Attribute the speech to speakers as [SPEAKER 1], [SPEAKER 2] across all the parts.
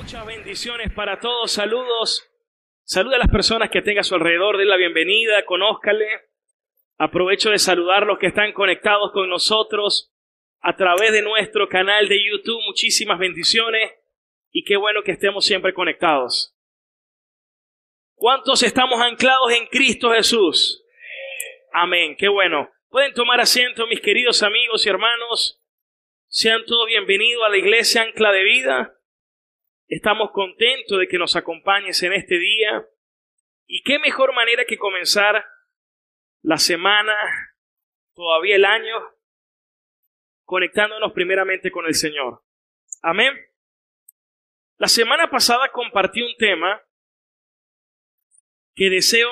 [SPEAKER 1] Muchas bendiciones para todos, saludos. Saluda a las personas que tenga a su alrededor, den la bienvenida, conózcale. Aprovecho de saludar a los que están conectados con nosotros a través de nuestro canal de YouTube. Muchísimas bendiciones y qué bueno que estemos siempre conectados. ¿Cuántos estamos anclados en Cristo Jesús? Amén, qué bueno. Pueden tomar asiento, mis queridos amigos y hermanos. Sean todos bienvenidos a la Iglesia Ancla de Vida. Estamos contentos de que nos acompañes en este día. Y qué mejor manera que comenzar la semana, todavía el año, conectándonos primeramente con el Señor. Amén. La semana pasada compartí un tema que deseo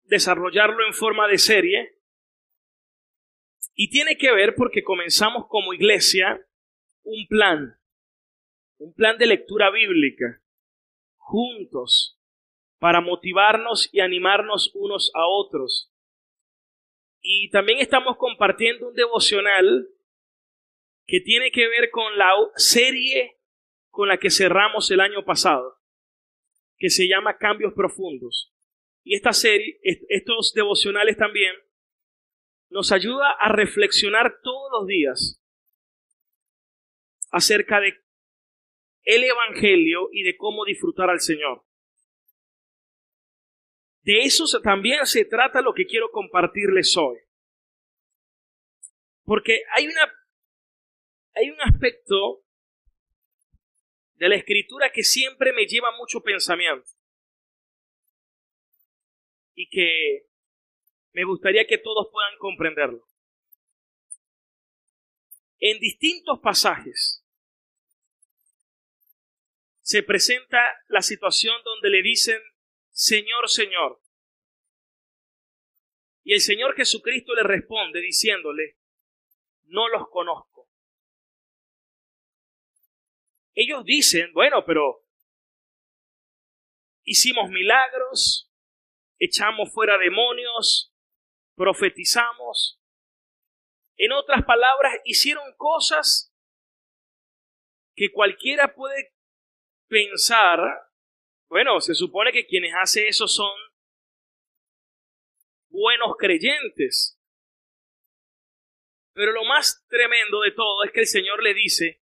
[SPEAKER 1] desarrollarlo en forma de serie. Y tiene que ver porque comenzamos como iglesia un plan de lectura bíblica, juntos, para motivarnos y animarnos unos a otros. Y también estamos compartiendo un devocional que tiene que ver con la serie con la que cerramos el año pasado, que se llama Cambios Profundos. Y esta serie, estos devocionales también, nos ayuda a reflexionar todos los días acerca de el Evangelio y de cómo disfrutar al Señor. De eso también se trata lo que quiero compartirles hoy. Porque hay un aspecto de la Escritura que siempre me lleva mucho pensamiento y que me gustaría que todos puedan comprenderlo. En distintos pasajes se presenta la situación donde le dicen Señor, Señor. Y el Señor Jesucristo le responde diciéndole, no los conozco. Ellos dicen, bueno, pero hicimos milagros, echamos fuera demonios, profetizamos. En otras palabras, hicieron cosas que cualquiera puede pensar, bueno, se supone que quienes hacen eso son buenos creyentes. Pero lo más tremendo de todo es que el Señor le dice,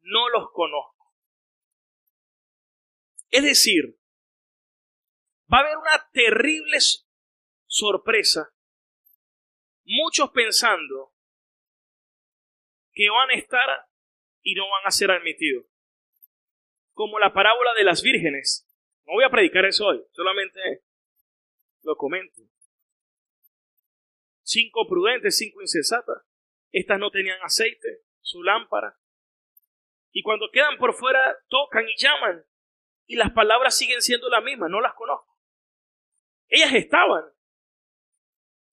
[SPEAKER 1] no los conozco. Es decir, va a haber una terrible sorpresa. Muchos pensando que van a estar y no van a ser admitidos. Como la parábola de las vírgenes. No voy a predicar eso hoy, solamente lo comento. 5 prudentes, 5 insensatas. Estas no tenían aceite, su lámpara. Y cuando quedan por fuera, tocan y llaman. Y las palabras siguen siendo las mismas, no las conozco. Ellas estaban.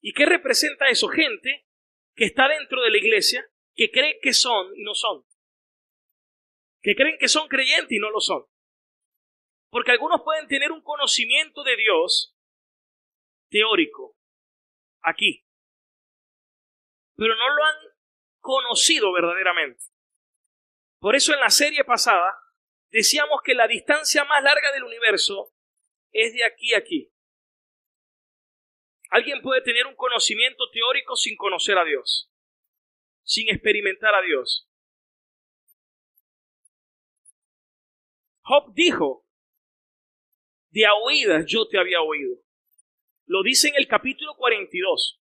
[SPEAKER 1] ¿Y qué representa eso? Gente que está dentro de la iglesia, que cree que son y no son. Que creen que son creyentes y no lo son. Porque algunos pueden tener un conocimiento de Dios teórico, aquí, pero no lo han conocido verdaderamente. Por eso en la serie pasada decíamos que la distancia más larga del universo es de aquí a aquí. Alguien puede tener un conocimiento teórico sin conocer a Dios, sin experimentar a Dios. Job dijo, de a oídas yo te había oído. Lo dice en el capítulo 42.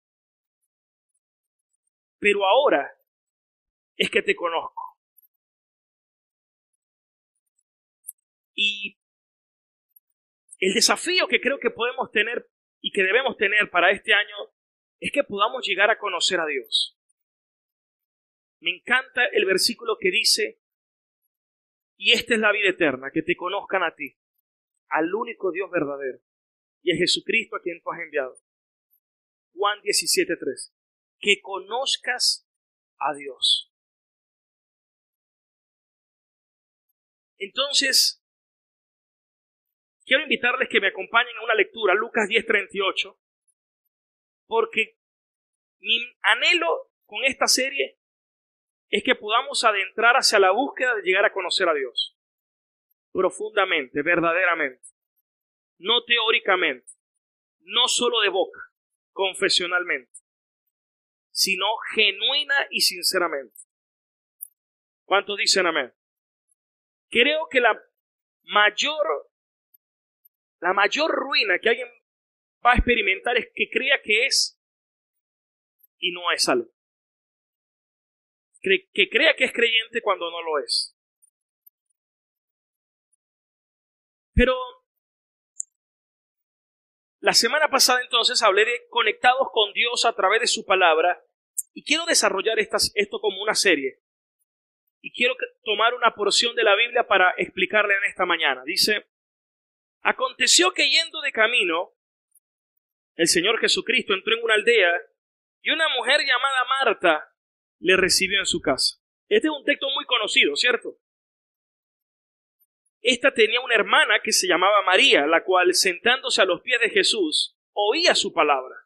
[SPEAKER 1] Pero ahora es que te conozco. Y el desafío que creo que podemos tener y que debemos tener para este año es que podamos llegar a conocer a Dios. Me encanta el versículo que dice, y esta es la vida eterna, que te conozcan a ti, al único Dios verdadero, y a Jesucristo a quien tú has enviado. Juan 17:3. Que conozcas a Dios. Entonces, quiero invitarles que me acompañen a una lectura, Lucas 10:38, porque mi anhelo con esta serie es que podamos adentrar hacia la búsqueda de llegar a conocer a Dios. profundamente, verdaderamente, no teóricamente, no solo de boca, confesionalmente, sino genuina y sinceramente. ¿Cuántos dicen amén? Creo que la mayor ruina que alguien va a experimentar es que crea que es y no es algo. Que crea que es creyente cuando no lo es. Pero la semana pasada entonces hablé de conectados con Dios a través de su palabra y quiero desarrollar esto como una serie. Y quiero tomar una porción de la Biblia para explicarle en esta mañana. Dice, aconteció que yendo de camino, el Señor Jesucristo entró en una aldea y una mujer llamada Marta le recibió en su casa. Este es un texto muy conocido, ¿cierto? Esta tenía una hermana que se llamaba María, la cual, sentándose a los pies de Jesús, oía su palabra.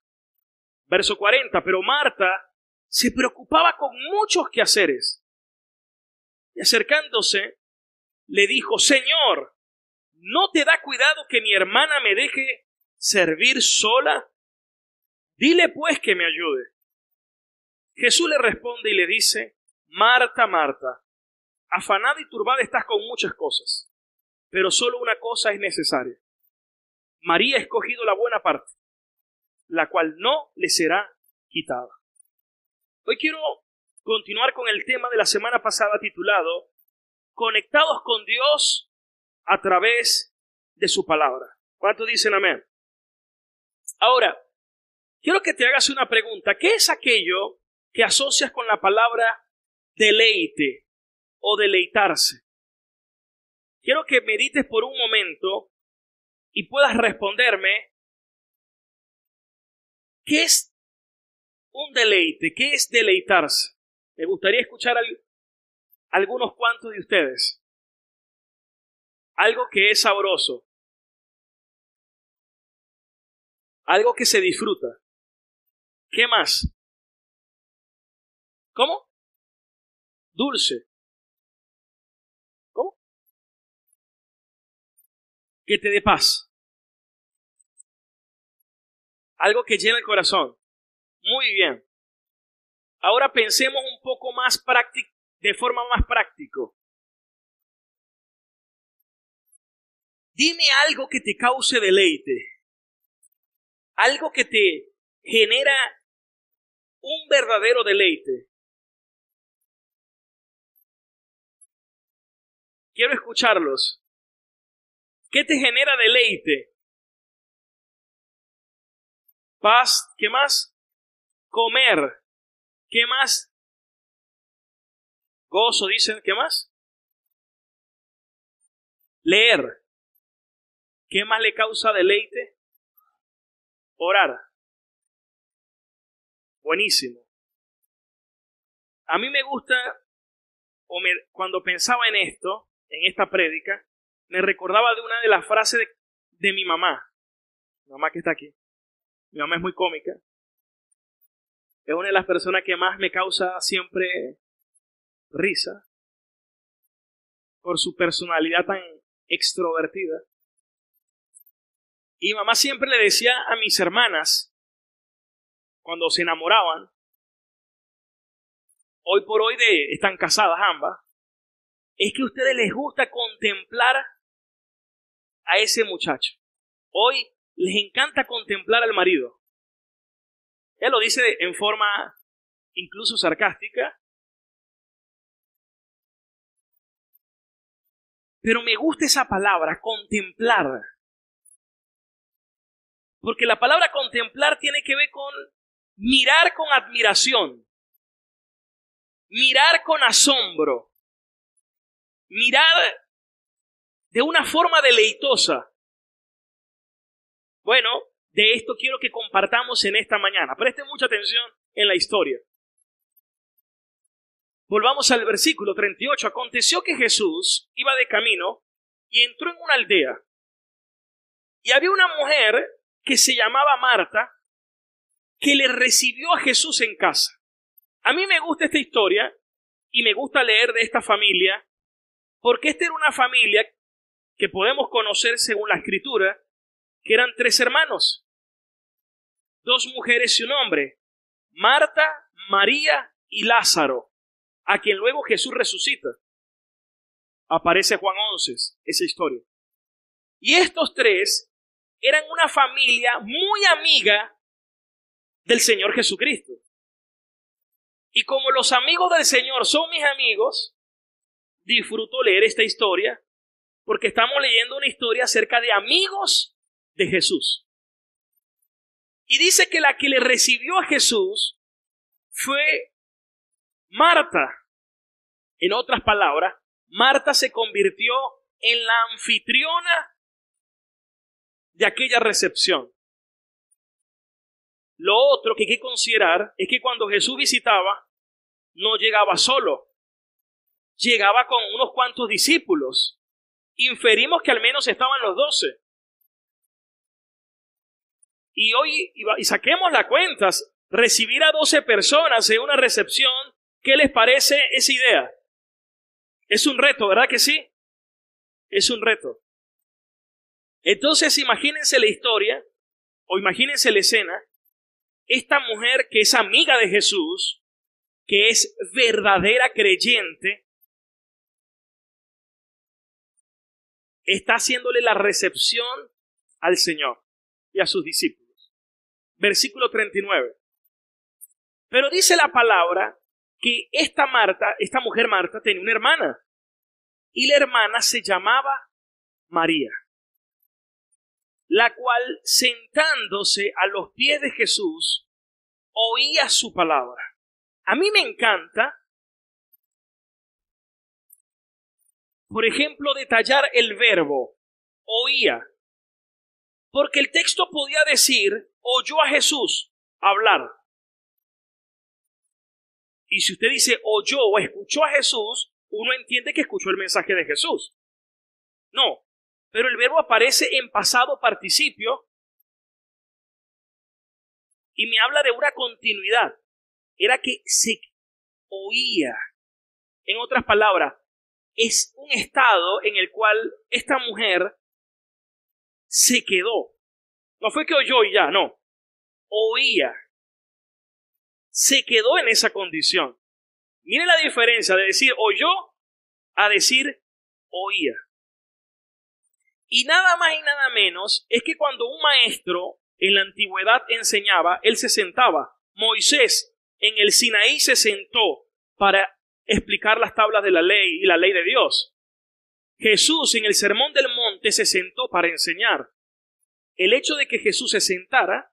[SPEAKER 1] Verso 40, pero Marta se preocupaba con muchos quehaceres. Y acercándose, le dijo, Señor, ¿no te da cuidado que mi hermana me deje servir sola? Dile pues que me ayude. Jesús le responde y le dice, Marta, Marta, afanada y turbada estás con muchas cosas, pero solo una cosa es necesaria. María ha escogido la buena parte, la cual no le será quitada. Hoy quiero continuar con el tema de la semana pasada titulado Conectados con Dios a través de su palabra. ¿Cuántos dicen amén? Ahora, quiero que te hagas una pregunta. ¿Qué es aquello que asocias con la palabra deleite o deleitarse? Quiero que medites por un momento y puedas responderme ¿qué es un deleite? ¿Qué es deleitarse? Me gustaría escuchar algunos cuantos de ustedes. Algo que es sabroso. Algo que se disfruta. ¿Qué más? ¿Cómo? Dulce. ¿Cómo? Que te dé paz. Algo que llena el corazón. Muy bien. Ahora pensemos un poco más práctico, de forma más práctico. Dime algo que te cause deleite. Algo que te genera un verdadero deleite. Quiero escucharlos. ¿Qué te genera deleite? Paz. ¿Qué más? Comer. ¿Qué más? Gozo, dicen. ¿Qué más? Leer. ¿Qué más le causa deleite? Orar. Buenísimo. A mí me gusta, cuando pensaba en esto, en esta prédica, me recordaba de una de las frases de mi mamá. Mi mamá que está aquí. Mi mamá es muy cómica. Es una de las personas que más me causa siempre risa por su personalidad tan extrovertida. Y mamá siempre le decía a mis hermanas, cuando se enamoraban, hoy por hoy están casadas ambas, es que a ustedes les gusta contemplar a ese muchacho. Hoy les encanta contemplar al marido. Ella lo dice en forma incluso sarcástica. Pero me gusta esa palabra, contemplar. Porque la palabra contemplar tiene que ver con mirar con admiración, mirar con asombro, mirar de una forma deleitosa. Bueno, de esto quiero que compartamos en esta mañana. Presten mucha atención en la historia. Volvamos al versículo 38. Aconteció que Jesús iba de camino y entró en una aldea. Y había una mujer que se llamaba Marta, que le recibió a Jesús en casa. A mí me gusta esta historia y me gusta leer de esta familia, porque esta era una familia que podemos conocer según la Escritura, que eran 3 hermanos, 2 mujeres y un hombre, Marta, María y Lázaro, a quien luego Jesús resucita. Aparece Juan 11, esa historia. Y estos 3 eran una familia muy amiga del Señor Jesucristo. Y como los amigos del Señor son mis amigos, disfruto leer esta historia, porque estamos leyendo una historia acerca de amigos de Jesús. Y dice que la que le recibió a Jesús fue Marta. En otras palabras, Marta se convirtió en la anfitriona de aquella recepción. Lo otro que hay que considerar es que cuando Jesús visitaba, no llegaba solo, llegaba con unos cuantos discípulos. Inferimos que al menos estaban los 12. Y hoy, y saquemos la cuenta, recibir a 12 personas en una recepción, ¿qué les parece esa idea? Es un reto, ¿verdad que sí? Es un reto. Entonces imagínense la historia, o imagínense la escena, esta mujer que es amiga de Jesús, que es verdadera creyente, está haciéndole la recepción al Señor y a sus discípulos. Versículo 39. Pero dice la palabra que esta mujer Marta, tenía una hermana, y la hermana se llamaba María, la cual, sentándose a los pies de Jesús, oía su palabra. A mí me encanta, por ejemplo, detallar el verbo oía, porque el texto podía decir oyó a Jesús hablar. Y si usted dice oyó o escuchó a Jesús, uno entiende que escuchó el mensaje de Jesús. No, pero el verbo aparece en pasado participio y me habla de una continuidad. Era que se oía. En otras palabras, es un estado en el cual esta mujer se quedó. No fue que oyó y ya, no. Oía. Se quedó en esa condición. Miren la diferencia de decir oyó a decir oía. Y nada más y nada menos es que cuando un maestro en la antigüedad enseñaba, él se sentaba. Moisés en el Sinaí se sentó para explicar las tablas de la ley y la ley de Dios. Jesús en el Sermón del Monte se sentó para enseñar. El hecho de que Jesús se sentara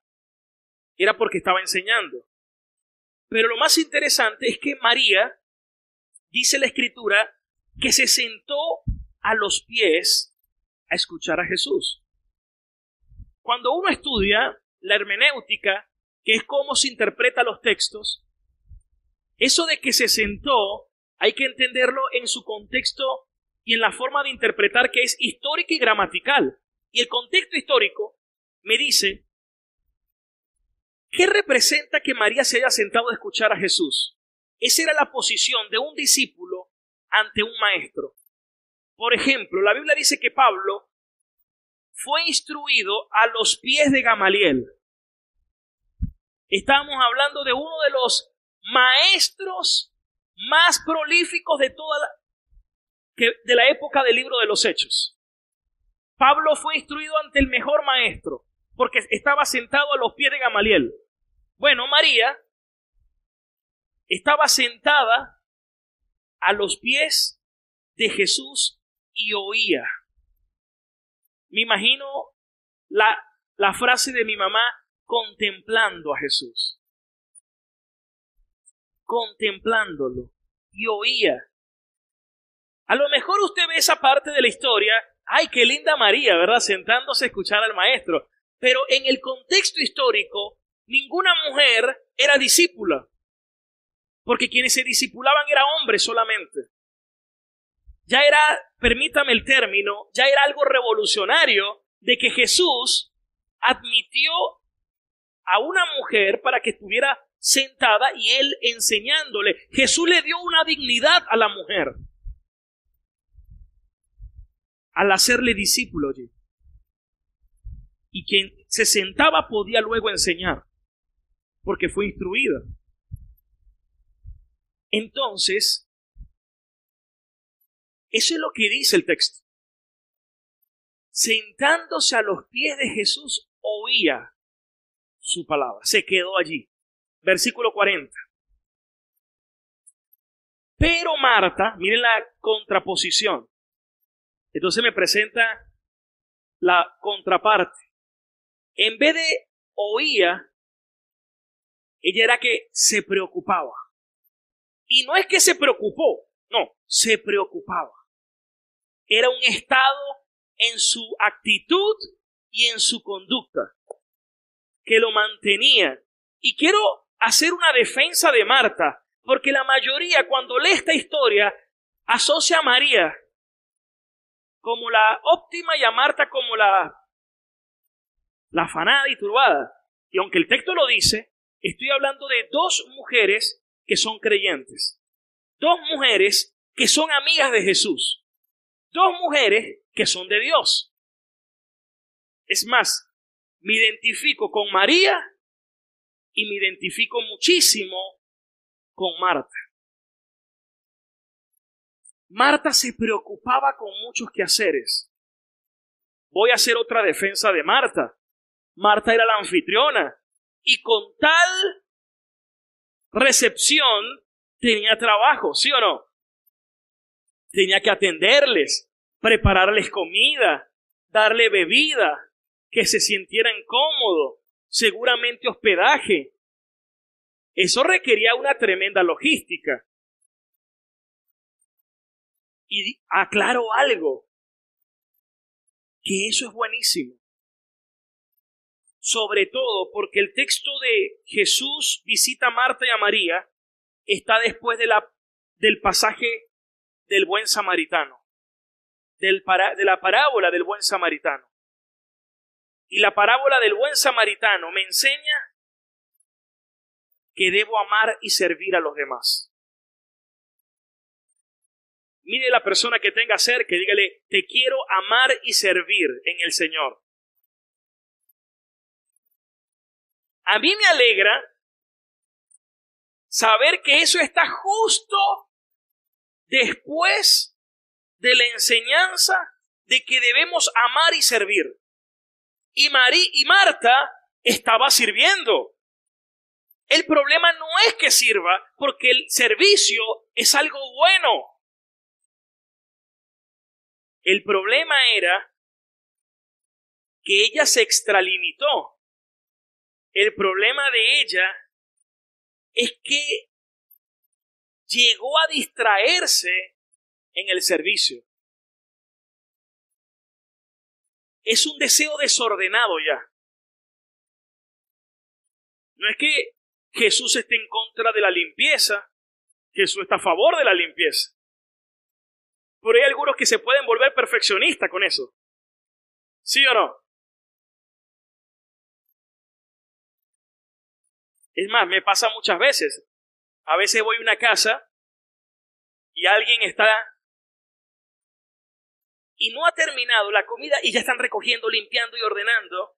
[SPEAKER 1] era porque estaba enseñando. Pero lo más interesante es que María, dice la Escritura, que se sentó a los pies a escuchar a Jesús. Cuando uno estudia la hermenéutica, que es cómo se interpreta los textos, eso de que se sentó hay que entenderlo en su contexto y en la forma de interpretar que es histórica y gramatical. Y el contexto histórico me dice, ¿qué representa que María se haya sentado a escuchar a Jesús? Esa era la posición de un discípulo ante un maestro. Por ejemplo, la Biblia dice que Pablo fue instruido a los pies de Gamaliel. Estamos hablando de uno de los maestros más prolíficos de de la época del libro de los Hechos. Pablo fue instruido ante el mejor maestro, porque estaba sentado a los pies de Gamaliel. Bueno, María estaba sentada a los pies de Jesús y oía. Me imagino la frase de mi mamá, contemplando a Jesús. Contemplándolo. Y oía. A lo mejor usted ve esa parte de la historia, ¡ay, qué linda María!, ¿verdad?, sentándose a escuchar al maestro. Pero en el contexto histórico, ninguna mujer era discípula, porque quienes se discipulaban eran hombres solamente. Ya era, permítame el término, ya era algo revolucionario de que Jesús admitió a una mujer para que estuviera sentada y él enseñándole. Jesús le dio una dignidad a la mujer. al hacerle discípulo allí. Y quien se sentaba podía luego enseñar, porque fue instruida. Entonces, eso es lo que dice el texto. Sentándose a los pies de Jesús, oía su palabra. Se quedó allí. Versículo 40. Pero Marta, miren la contraposición. Entonces me presenta la contraparte. En vez de oía, ella era que se preocupaba. Y no es que se preocupó, no, se preocupaba. Era un estado en su actitud y en su conducta que lo mantenía. Y quiero hacer una defensa de Marta, porque la mayoría cuando lee esta historia asocia a María como la óptima y a Marta como la afanada y turbada. Y aunque el texto lo dice, estoy hablando de dos mujeres que son creyentes. Dos mujeres que son amigas de Jesús. Dos mujeres que son de Dios. Es más, me identifico con María y me identifico muchísimo con Marta. Marta se preocupaba con muchos quehaceres. Voy a hacer otra defensa de Marta. Marta era la anfitriona y con tal recepción tenía trabajo, ¿sí o no? Tenía que atenderles, prepararles comida, darle bebida, que se sintieran cómodos, seguramente hospedaje. Eso requería una tremenda logística. Y aclaro algo, que eso es buenísimo. Sobre todo porque el texto de Jesús visita a Marta y a María está después del pasaje del buen samaritano, de la parábola del buen samaritano. Y la parábola del buen samaritano me enseña que debo amar y servir a los demás. Mire la persona que tenga cerca y dígale, te quiero amar y servir en el Señor. A mí me alegra saber que eso está justo después de la enseñanza de que debemos amar y servir. Y Marta estaba sirviendo. El problema no es que sirva, porque el servicio es algo bueno. El problema era que ella se extralimitó. El problema de ella es que llegó a distraerse en el servicio. Es un deseo desordenado ya. No es que Jesús esté en contra de la limpieza, Jesús está a favor de la limpieza. Pero hay algunos que se pueden volver perfeccionistas con eso. ¿Sí o no? Es más, me pasa muchas veces. A veces voy a una casa y alguien está y no ha terminado la comida y ya están recogiendo, limpiando y ordenando.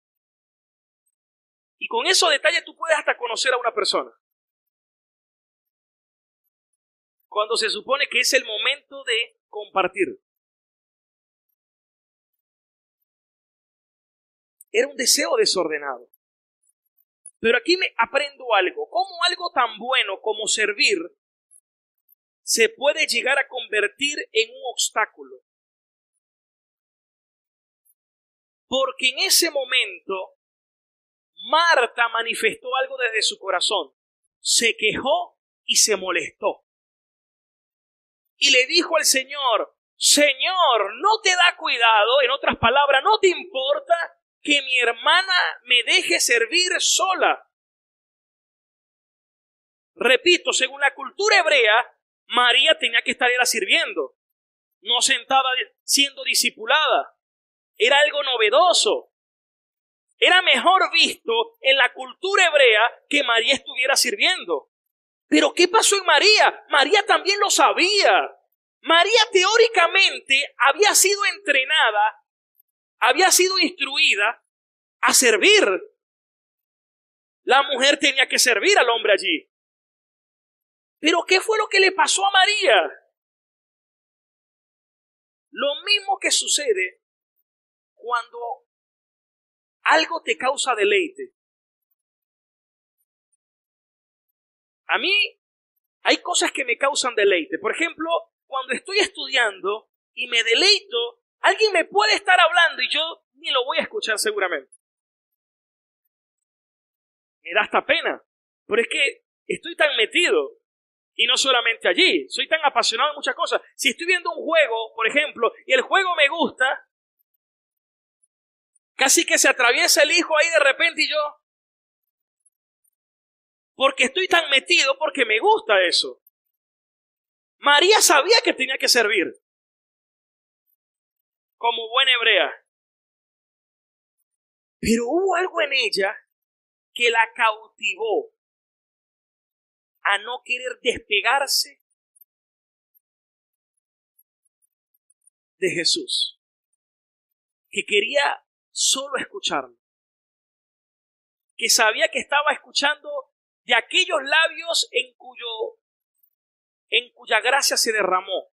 [SPEAKER 1] Y con esos detalles tú puedes hasta conocer a una persona. Cuando se supone que es el momento de compartir. Era un deseo desordenado. Pero aquí me aprendo algo. ¿Cómo algo tan bueno como servir se puede llegar a convertir en un obstáculo? Porque en ese momento Marta manifestó algo desde su corazón. Se quejó y se molestó. Y le dijo al Señor, Señor, ¿no te da cuidado? En otras palabras, ¿no te importa que mi hermana me deje servir sola? Repito, según la cultura hebrea, María tenía que estar sirviendo, no sentada siendo discipulada. Era algo novedoso. Era mejor visto en la cultura hebrea que María estuviera sirviendo. Pero ¿qué pasó en María? María también lo sabía. María teóricamente había sido entrenada, había sido instruida a servir. La mujer tenía que servir al hombre allí. Pero ¿qué fue lo que le pasó a María? Lo mismo que sucede cuando algo te causa deleite. A mí hay cosas que me causan deleite. Por ejemplo, cuando estoy estudiando y me deleito, alguien me puede estar hablando y yo ni lo voy a escuchar seguramente. Me da hasta pena, pero es que estoy tan metido. Y no solamente allí, soy tan apasionado de muchas cosas. Si estoy viendo un juego, por ejemplo, y el juego me gusta, casi que se atraviesa el hijo ahí de repente y yo, porque estoy tan metido, porque me gusta eso. María sabía que tenía que servir, como buena hebrea. Pero hubo algo en ella que la cautivó a no querer despegarse de Jesús, que quería solo escucharlo, que sabía que estaba escuchando de aquellos labios en cuya gracia se derramó,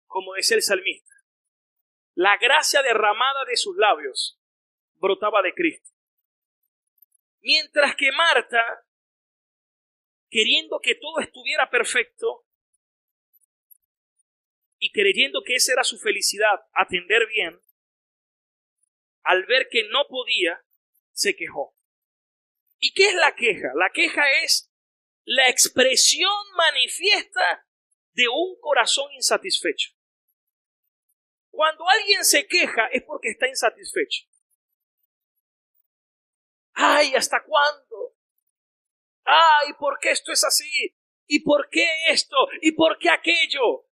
[SPEAKER 1] como decía el salmista. La gracia derramada de sus labios brotaba de Cristo. Mientras que Marta, queriendo que todo estuviera perfecto y creyendo que esa era su felicidad, atender bien, al ver que no podía, se quejó. ¿Y qué es la queja? La queja es la expresión manifiesta de un corazón insatisfecho. Cuando alguien se queja es porque está insatisfecho. ¡Ay, hasta cuándo! ¡Ay, por qué esto es así! ¿Y por qué esto? ¿Y por qué aquello?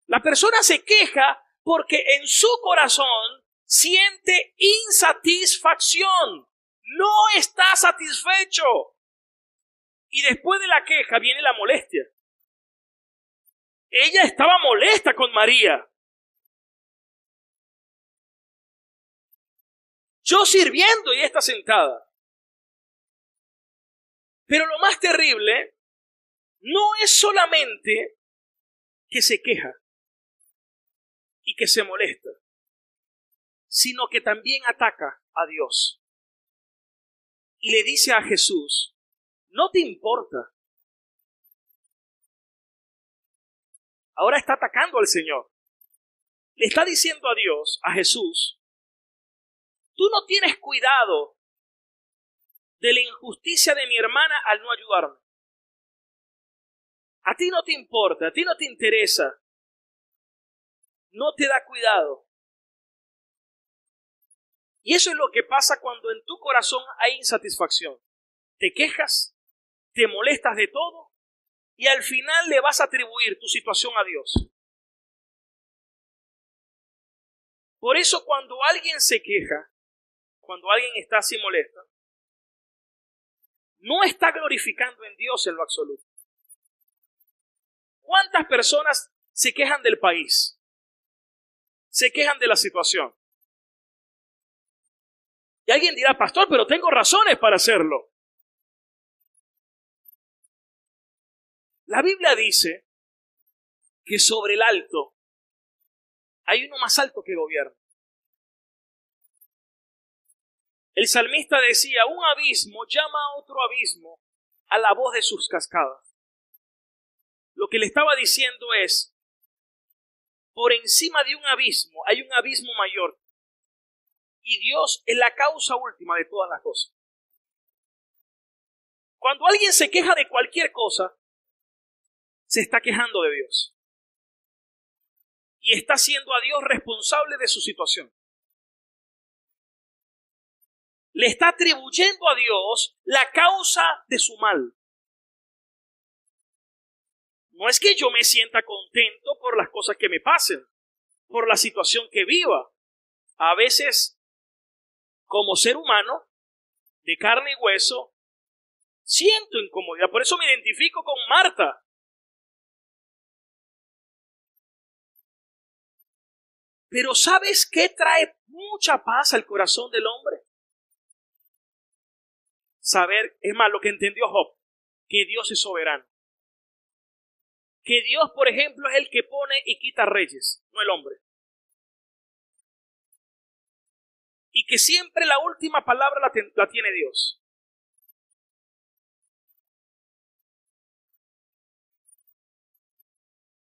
[SPEAKER 1] La persona se queja porque en su corazón siente insatisfacción. No está satisfecho. Y después de la queja viene la molestia. Ella estaba molesta con María. Yo sirviendo y ella está sentada. Pero lo más terrible no es solamente que se queja y que se molesta, sino que también ataca a Dios. Y le dice a Jesús, no te importa. Ahora está atacando al Señor. Le está diciendo a Dios, a Jesús, tú no tienes cuidado de la injusticia de mi hermana al no ayudarme. A ti no te importa, a ti no te interesa. No te da cuidado. Y eso es lo que pasa cuando en tu corazón hay insatisfacción. Te quejas, te molestas de todo y al final le vas a atribuir tu situación a Dios. Por eso cuando alguien se queja, cuando alguien está así molesta, no está glorificando en Dios en lo absoluto. ¿Cuántas personas se quejan del país? Se quejan de la situación. Y alguien dirá, pastor, pero tengo razones para hacerlo. La Biblia dice que sobre el alto hay uno más alto que gobierna. El salmista decía, un abismo llama a otro abismo a la voz de sus cascadas. Lo que le estaba diciendo es, por encima de un abismo hay un abismo mayor. Y Dios es la causa última de todas las cosas. Cuando alguien se queja de cualquier cosa, se está quejando de Dios. Y está haciendo a Dios responsable de su situación. Le está atribuyendo a Dios la causa de su mal. No es que yo me sienta contento por las cosas que me pasen, por la situación que viva. A veces, como ser humano, de carne y hueso, siento incomodidad. Por eso me identifico con Marta. Pero ¿sabes qué trae mucha paz al corazón del hombre? Saber, es más, lo que entendió Job, que Dios es soberano. Que Dios, por ejemplo, es el que pone y quita reyes, no el hombre. Y que siempre la última palabra la tiene Dios.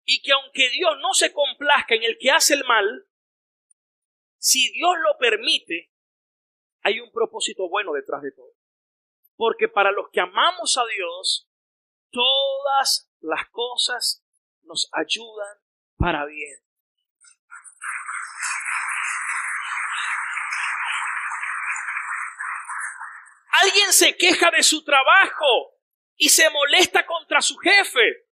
[SPEAKER 1] Y que aunque Dios no se complazca en el que hace el mal, si Dios lo permite, hay un propósito bueno detrás de todo. Porque para los que amamos a Dios, todas las cosas nos ayudan para bien. Alguien se queja de su trabajo y se molesta contra su jefe.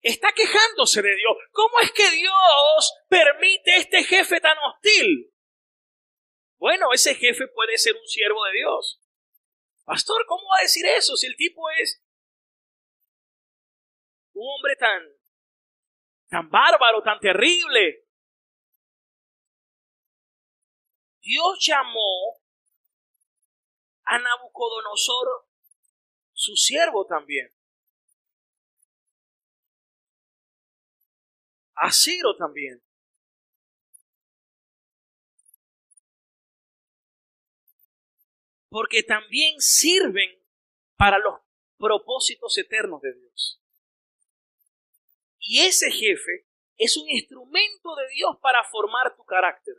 [SPEAKER 1] Está quejándose de Dios. ¿Cómo es que Dios permite este jefe tan hostil? Bueno, ese jefe puede ser un siervo de Dios. Pastor, ¿cómo va a decir eso si el tipo es un hombre tan bárbaro, tan terrible? Dios llamó a Nabucodonosor su siervo también. A Ciro también. Porque también sirven para los propósitos eternos de Dios. Y ese jefe es un instrumento de Dios para formar tu carácter.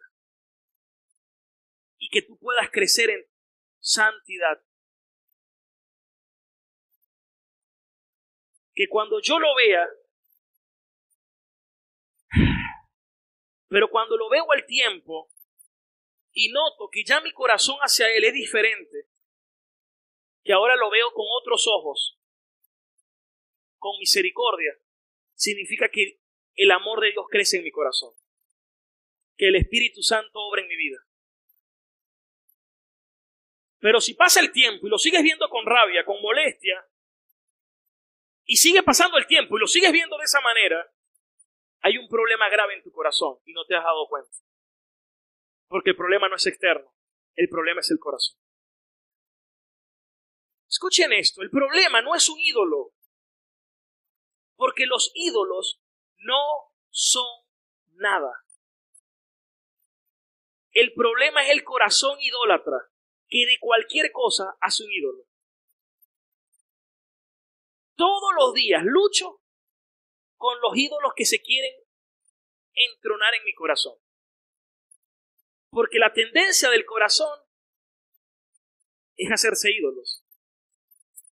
[SPEAKER 1] Y que tú puedas crecer en santidad. Que cuando yo lo vea, pero cuando lo veo al tiempo y noto que ya mi corazón hacia Él es diferente, que ahora lo veo con otros ojos, con misericordia, significa que el amor de Dios crece en mi corazón, que el Espíritu Santo obra en mi vida. Pero si pasa el tiempo y lo sigues viendo con rabia, con molestia, y sigue pasando el tiempo y lo sigues viendo de esa manera, hay un problema grave en tu corazón y no te has dado cuenta. Porque el problema no es externo, el problema es el corazón. Escuchen esto, el problema no es un ídolo, porque los ídolos no son nada. El problema es el corazón idólatra, que de cualquier cosa hace un ídolo. Todos los días lucho con los ídolos que se quieren entronar en mi corazón. Porque la tendencia del corazón es hacerse ídolos.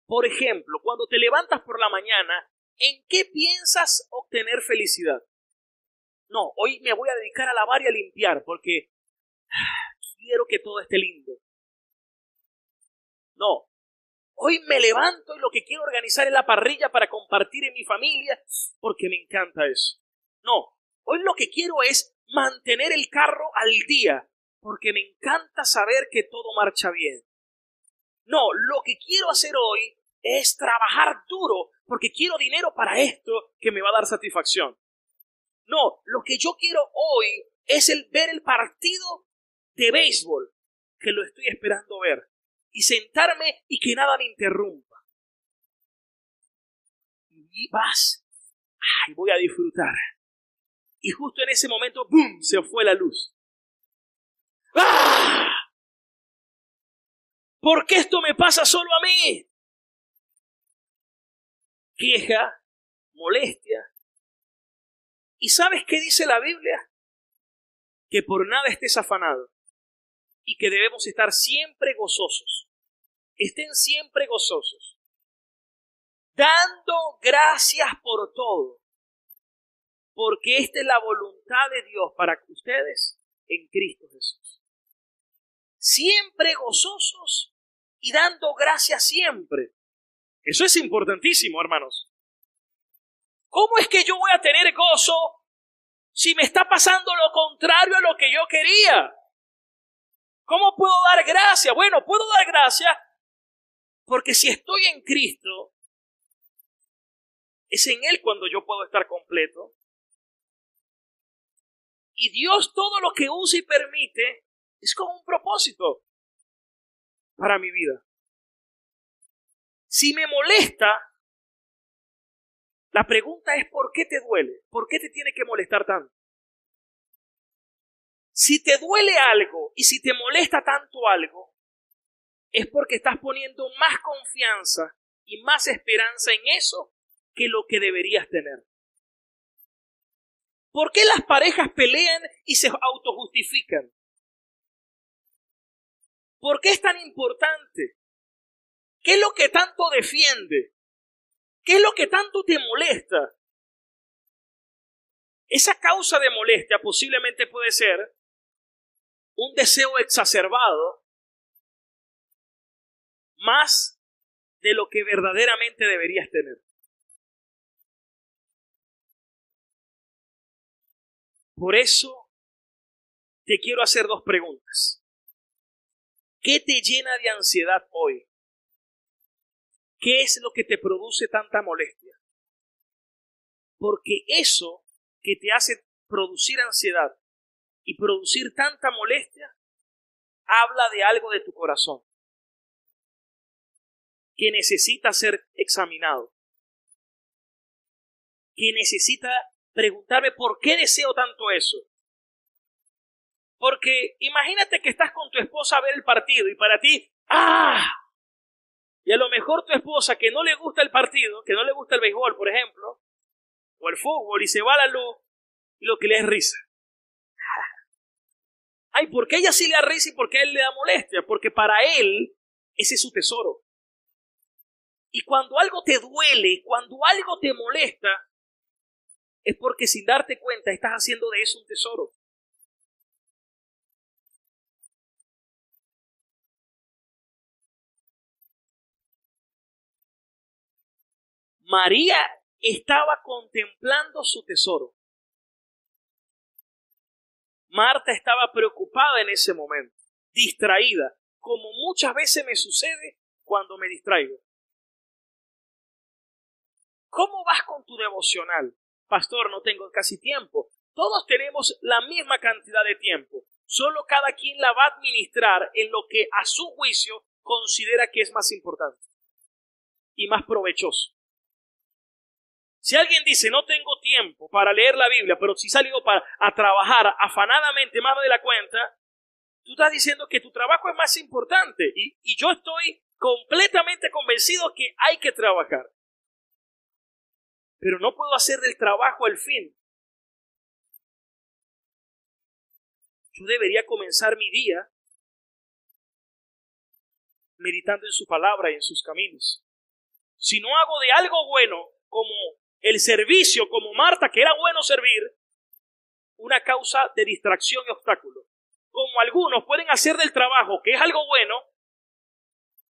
[SPEAKER 1] Por ejemplo, cuando te levantas por la mañana, ¿en qué piensas obtener felicidad? No, hoy me voy a dedicar a lavar y a limpiar porque quiero que todo esté lindo. No, hoy me levanto y lo que quiero organizar es la parrilla para compartir en mi familia porque me encanta eso. No, hoy lo que quiero es mantener el carro al día porque me encanta saber que todo marcha bien. No, lo que quiero hacer hoy es trabajar duro porque quiero dinero para esto que me va a dar satisfacción. No, lo que yo quiero hoy es ver el partido de béisbol que lo estoy esperando ver y sentarme y que nada me interrumpa. Y vas, ay, voy a disfrutar. Y justo en ese momento, ¡bum!, se fue la luz. ¡Ah! ¿Por qué esto me pasa solo a mí? Queja, molestia. ¿Y sabes qué dice la Biblia? Que por nada estés afanado y que debemos estar siempre gozosos. Estén siempre gozosos, dando gracias por todo, porque esta es la voluntad de Dios para ustedes en Cristo Jesús. Siempre gozosos y dando gracias siempre. Eso es importantísimo, hermanos. ¿Cómo es que yo voy a tener gozo si me está pasando lo contrario a lo que yo quería? ¿Cómo puedo dar gracias? Bueno, puedo dar gracias porque si estoy en Cristo, es en Él cuando yo puedo estar completo. Y Dios todo lo que usa y permite es con un propósito para mi vida. Si me molesta, la pregunta es ¿por qué te duele? ¿Por qué te tiene que molestar tanto? Si te duele algo y si te molesta tanto algo, es porque estás poniendo más confianza y más esperanza en eso que lo que deberías tener. ¿Por qué las parejas pelean y se autojustifican? ¿Por qué es tan importante? ¿Qué es lo que tanto defiende? ¿Qué es lo que tanto te molesta? Esa causa de molestia posiblemente puede ser un deseo exacerbado más de lo que verdaderamente deberías tener. Por eso te quiero hacer dos preguntas. ¿Qué te llena de ansiedad hoy? ¿Qué es lo que te produce tanta molestia? Porque eso que te hace producir ansiedad y producir tanta molestia habla de algo de tu corazón que necesita ser examinado, que necesita preguntarme por qué deseo tanto eso. Porque imagínate que estás con tu esposa a ver el partido y para ti, y a lo mejor tu esposa que no le gusta el partido, que no le gusta el béisbol, por ejemplo, o el fútbol, y se va a la luz, y lo que le es risa. Ay, ¿por qué ella sí le da risa y por qué a él le da molestia? Porque para él ese es su tesoro. Y cuando algo te duele, cuando algo te molesta, es porque sin darte cuenta estás haciendo de eso un tesoro. María estaba contemplando su tesoro. Marta estaba preocupada en ese momento, distraída, como muchas veces me sucede cuando me distraigo. ¿Cómo vas con tu devocional? Pastor, no tengo casi tiempo. Todos tenemos la misma cantidad de tiempo. Solo cada quien la va a administrar en lo que a su juicio considera que es más importante y más provechoso. Si alguien dice, no tengo tiempo para leer la Biblia, pero sí salgo a trabajar afanadamente más de la cuenta, tú estás diciendo que tu trabajo es más importante. Y yo estoy completamente convencido que hay que trabajar. Pero no puedo hacer del trabajo el fin. Yo debería comenzar mi día meditando en su palabra y en sus caminos. Si no hago de algo bueno, como el servicio, como Marta, que era bueno servir, una causa de distracción y obstáculo. Como algunos pueden hacer del trabajo, que es algo bueno,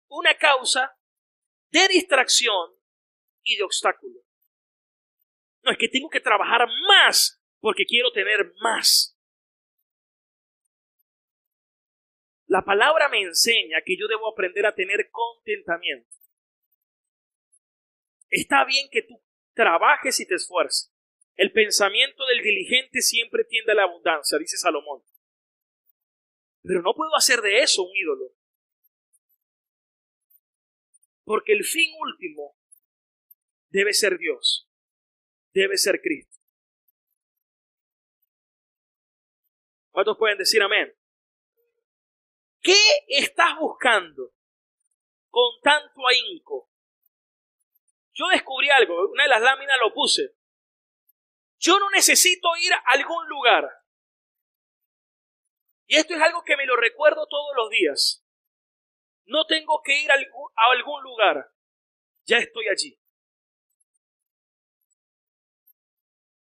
[SPEAKER 1] una causa de distracción y de obstáculo. No, es que tengo que trabajar más porque quiero tener más. La palabra me enseña que yo debo aprender a tener contentamiento. Está bien que tú trabajes y te esfuerces. El pensamiento del diligente siempre tiende a la abundancia, dice Salomón. Pero no puedo hacer de eso un ídolo. Porque el fin último debe ser Dios. Debe ser Cristo. ¿Cuántos pueden decir amén? ¿Qué estás buscando con tanto ahínco? Yo descubrí algo, una de las láminas lo puse. Yo no necesito ir a algún lugar. Y esto es algo que me lo recuerdo todos los días. No tengo que ir a algún lugar. Ya estoy allí.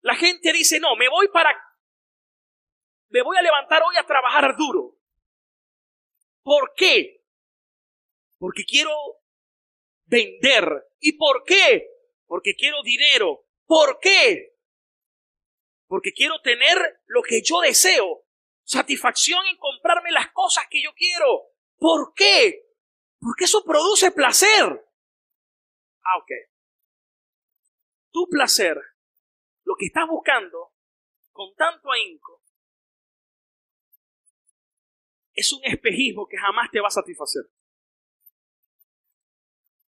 [SPEAKER 1] La gente dice, no, me voy a levantar hoy a trabajar duro. ¿Por qué? Porque quiero vender. ¿Y por qué? Porque quiero dinero. ¿Por qué? Porque quiero tener lo que yo deseo. Satisfacción en comprarme las cosas que yo quiero. ¿Por qué? Porque eso produce placer. Ok. Tu placer, lo que estás buscando con tanto ahínco, es un espejismo que jamás te va a satisfacer.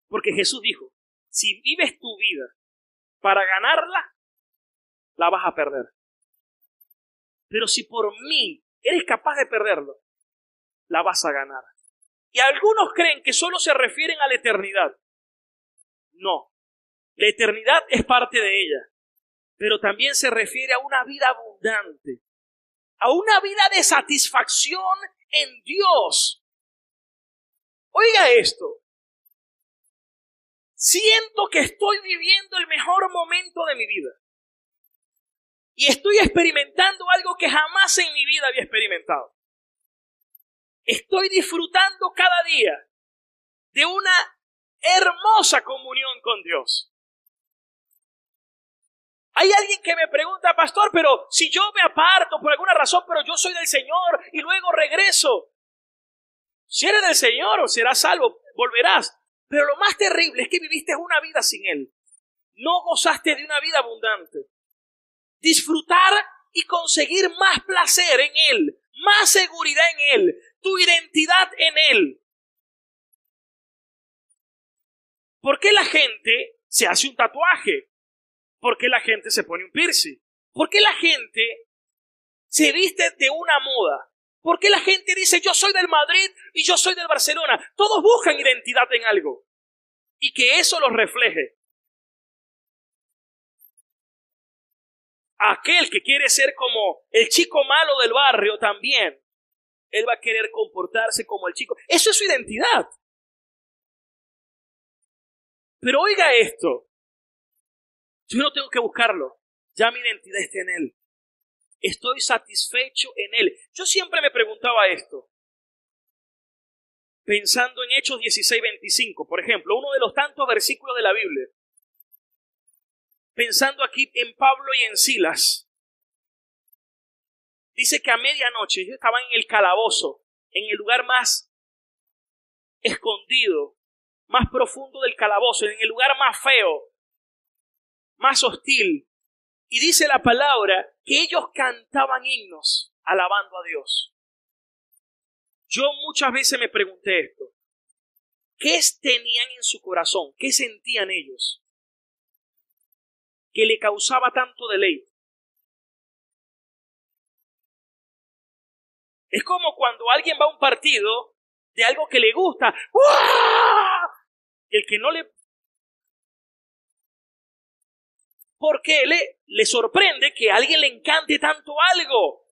[SPEAKER 1] Porque Jesús dijo, si vives tu vida para ganarla, la vas a perder. Pero si por mí eres capaz de perderlo, la vas a ganar. Y algunos creen que solo se refieren a la eternidad. No, la eternidad es parte de ella, pero también se refiere a una vida abundante, a una vida de satisfacción en Dios. Oiga esto, siento que estoy viviendo el mejor momento de mi vida y estoy experimentando algo que jamás en mi vida había experimentado. Estoy disfrutando cada día de una hermosa comunión con Dios. Hay alguien que me pregunta, pastor, pero si yo me aparto por alguna razón, pero yo soy del Señor y luego regreso. Si eres del Señor o serás salvo, volverás. Pero lo más terrible es que viviste una vida sin Él. No gozaste de una vida abundante. Disfrutar y conseguir más placer en Él, más seguridad en Él, tu identidad en Él. ¿Por qué la gente se hace un tatuaje? ¿Por qué la gente se pone un piercing? ¿Por qué la gente se viste de una moda? ¿Por qué la gente dice yo soy del Madrid y yo soy del Barcelona? Todos buscan identidad en algo y que eso los refleje. Aquel que quiere ser como el chico malo del barrio también, él va a querer comportarse como el chico. Eso es su identidad. Pero oiga esto, yo no tengo que buscarlo, ya mi identidad está en Él. Estoy satisfecho en Él. Yo siempre me preguntaba esto, pensando en Hechos 16:25, por ejemplo, uno de los tantos versículos de la Biblia. Pensando aquí en Pablo y en Silas. Dice que a medianoche ellos estaban en el calabozo, en el lugar más escondido, más profundo del calabozo, en el lugar más feo, más hostil. Y dice la palabra que ellos cantaban himnos alabando a Dios. Yo muchas veces me pregunté esto. ¿Qué tenían en su corazón? ¿Qué sentían ellos? Que le causaba tanto deleite. Es como cuando alguien va a un partido de algo que le gusta. ¡Uah! Y el que no le... ¿Por qué le sorprende que a alguien le encante tanto algo?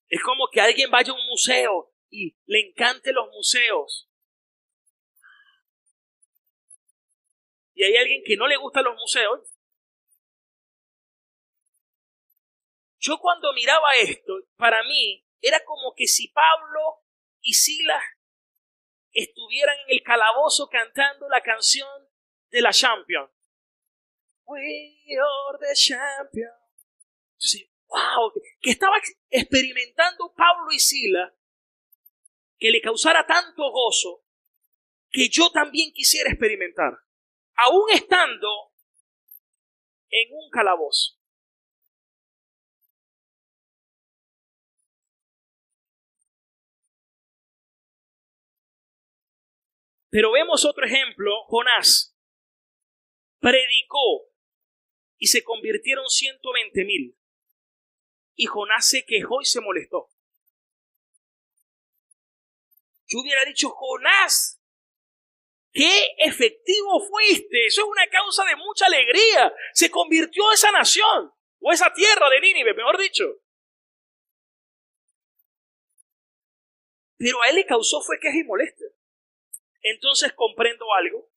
[SPEAKER 1] Es como que alguien vaya a un museo y le encante los museos. Y hay alguien que no le gustan los museos. Yo cuando miraba esto, para mí era como que si Pablo y Silas estuvieran en el calabozo cantando la canción de la Champions. We are the champions. Entonces, wow, que estaba experimentando Pablo y Silas, que le causara tanto gozo, que yo también quisiera experimentar, aún estando en un calabozo. Pero vemos otro ejemplo, Jonás predicó y se convirtieron 120,000. Y Jonás se quejó y se molestó. Yo hubiera dicho, Jonás, qué efectivo fuiste. Eso es una causa de mucha alegría. Se convirtió esa nación, o esa tierra de Nínive, mejor dicho. Pero a él le causó fue queja y molestia. Entonces comprendo algo.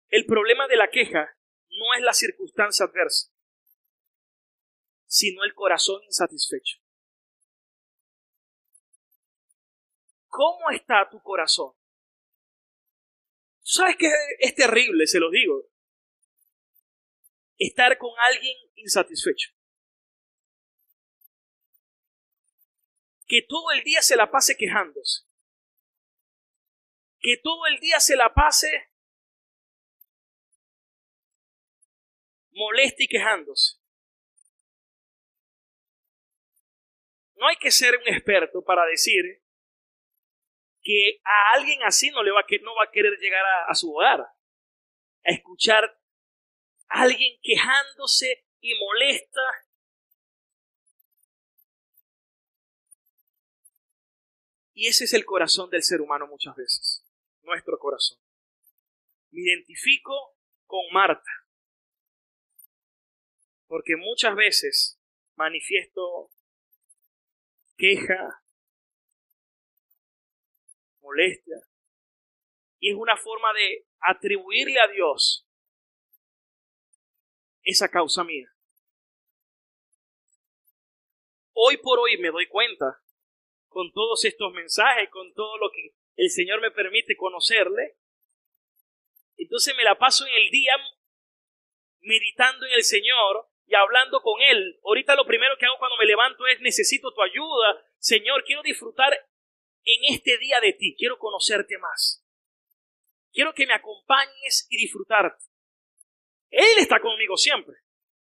[SPEAKER 1] El problema de la queja no es la circunstancia adversa, sino el corazón insatisfecho. ¿Cómo está tu corazón? ¿Tú sabes que es terrible, se lo digo? Estar con alguien insatisfecho. Que todo el día se la pase quejándose. Que todo el día se la pase molesta y quejándose. No hay que ser un experto para decir que a alguien así no va a querer llegar a su hogar, a escuchar a alguien quejándose y molesta. Y ese es el corazón del ser humano muchas veces, nuestro corazón. Me identifico con Marta, porque muchas veces manifiesto queja, molestia, y es una forma de atribuirle a Dios esa causa mía. Hoy por hoy me doy cuenta, con todos estos mensajes, con todo lo que el Señor me permite conocerle, entonces me la paso en el día meditando en el Señor y hablando con Él. Ahorita lo primero que hago cuando me levanto es: necesito tu ayuda, Señor, quiero disfrutar en este día de ti, quiero conocerte más, quiero que me acompañes y disfrutarte. Él está conmigo siempre,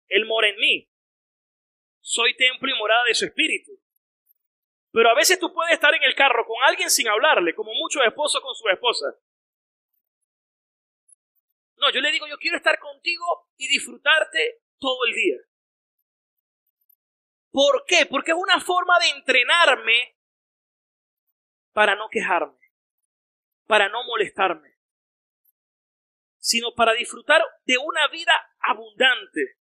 [SPEAKER 1] Él mora en mí, soy templo y morada de su Espíritu. Pero a veces tú puedes estar en el carro con alguien sin hablarle, como muchos esposos con su esposa. No, yo le digo: yo quiero estar contigo y disfrutarte todo el día. ¿Por qué? Porque es una forma de entrenarme para no quejarme, para no molestarme, sino para disfrutar de una vida abundante.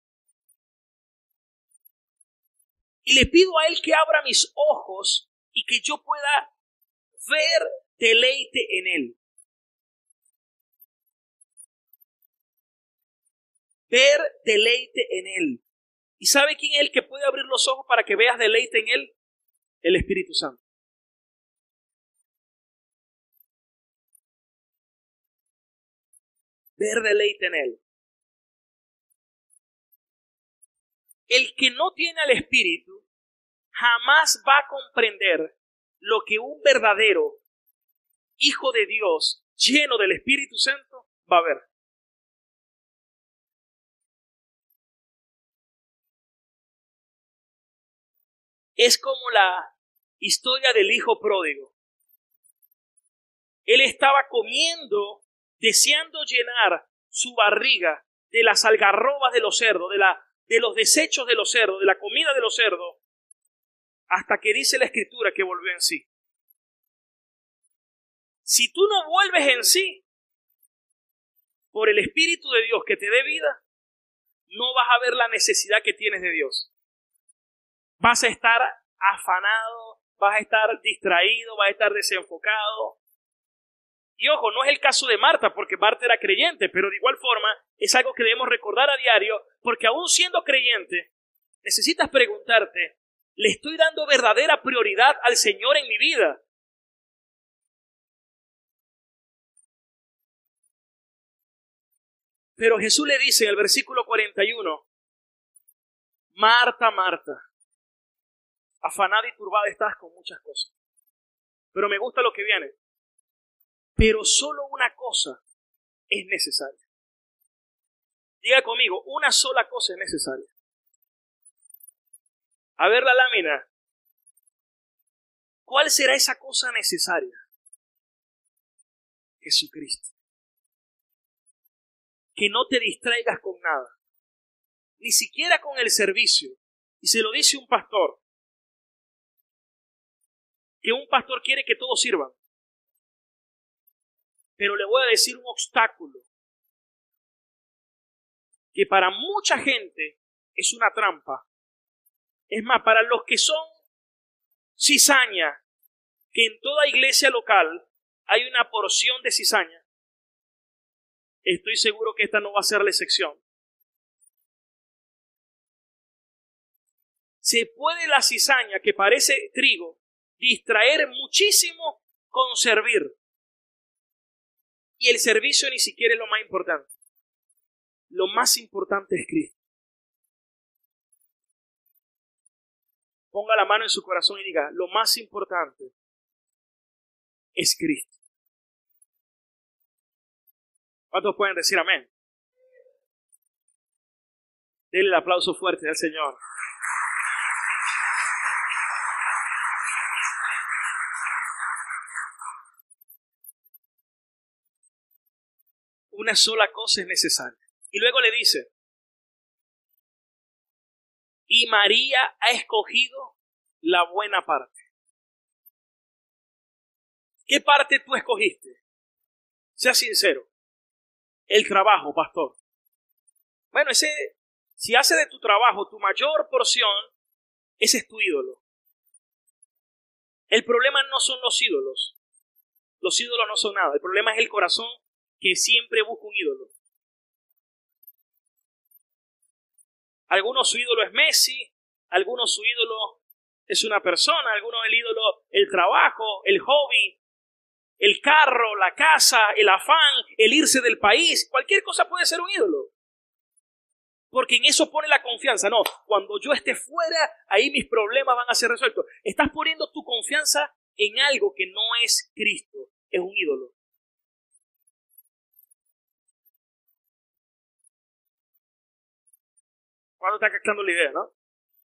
[SPEAKER 1] Y le pido a Él que abra mis ojos y que yo pueda ver deleite en Él. Ver deleite en Él. ¿Y sabe quién es el que puede abrir los ojos para que veas deleite en Él? El Espíritu Santo. Ver deleite en Él. El que no tiene al Espíritu jamás va a comprender lo que un verdadero Hijo de Dios lleno del Espíritu Santo va a ver. Es como la historia del hijo pródigo. Él estaba comiendo, deseando llenar su barriga de las algarrobas de los cerdos, de los desechos de los cerdos, de la comida de los cerdos, hasta que dice la Escritura que volvió en sí. Si tú no vuelves en sí, por el Espíritu de Dios que te dé vida, no vas a ver la necesidad que tienes de Dios. Vas a estar afanado, vas a estar distraído, vas a estar desenfocado. Y ojo, no es el caso de Marta, porque Marta era creyente, pero de igual forma es algo que debemos recordar a diario, porque aún siendo creyente, necesitas preguntarte: ¿le estoy dando verdadera prioridad al Señor en mi vida? Pero Jesús le dice en el versículo 41, Marta, Marta, afanada y turbada estás con muchas cosas. Pero me gusta lo que viene. Pero solo una cosa es necesaria. Diga conmigo, una sola cosa es necesaria. A ver la lámina. ¿Cuál será esa cosa necesaria? Jesucristo. Que no te distraigas con nada, ni siquiera con el servicio. Y se lo dice un pastor, que un pastor quiere que todos sirvan. Pero le voy a decir un obstáculo que para mucha gente es una trampa. Es más, para los que son cizaña, que en toda iglesia local hay una porción de cizaña, estoy seguro que esta no va a ser la excepción. Se puede la cizaña, que parece trigo, distraer muchísimo con servir. Y el servicio ni siquiera es lo más importante. Lo más importante es Cristo. Ponga la mano en su corazón y diga: lo más importante es Cristo. ¿Cuántos pueden decir amén? Denle el aplauso fuerte al Señor. Una sola cosa es necesaria. Y luego le dice, y María ha escogido la buena parte. ¿Qué parte tú escogiste? Sea sincero. El trabajo, pastor. Bueno, si hace de tu trabajo tu mayor porción, ese es tu ídolo. El problema no son los ídolos. Los ídolos no son nada. El problema es el corazón que siempre busca un ídolo. Algunos su ídolo es Messi, algunos su ídolo es una persona, algunos el ídolo el trabajo, el hobby, el carro, la casa, el afán, el irse del país. Cualquier cosa puede ser un ídolo. Porque en eso pone la confianza. No, cuando yo esté fuera, ahí mis problemas van a ser resueltos. Estás poniendo tu confianza en algo que no es Cristo, es un ídolo. Cuando está captando la idea, ¿no?